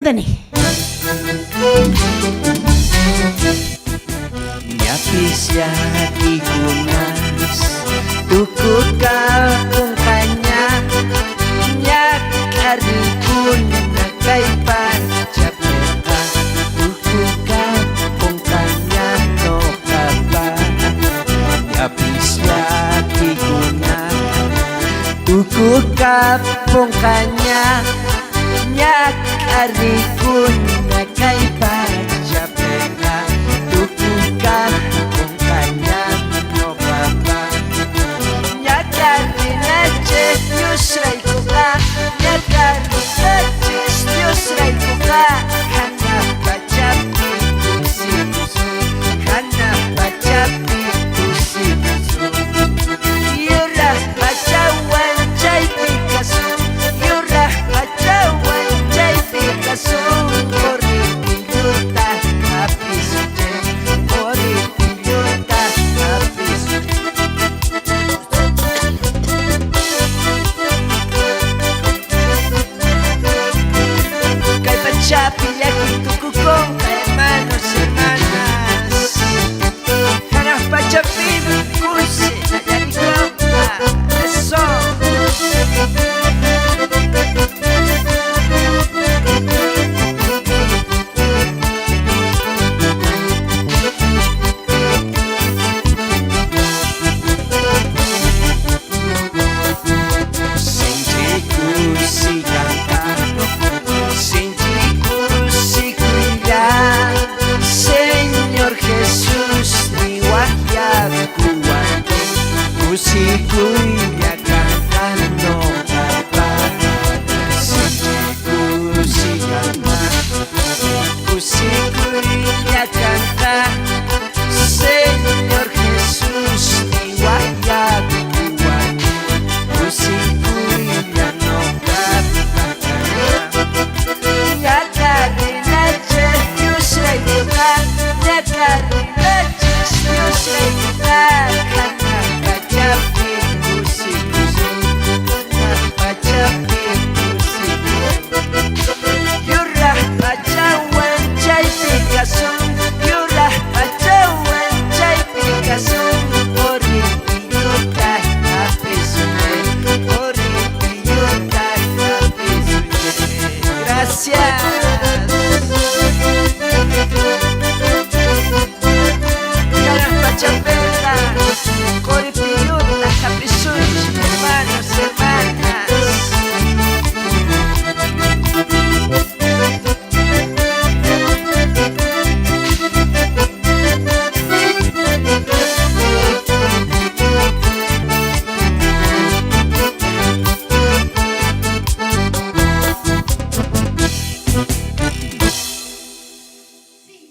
Udah nih. Nyapis ya digunas tuku kalpung kanya nyak arikun nakai pancapeta tuku kalpung kanya no kapa nyapis ya digunas tuku kalpung kanya nyak arikun nakai pancapeta tuku kalpung kanya no kapa nyakari nace nyusrai kuka nyakari nace nyusrai kuka kana baca pitu sinusu kana baca pitu sinusu yurah baca wancai Picasso yurah baca wancai Picasso ori piluta habis ori piluta habis Kay pachapi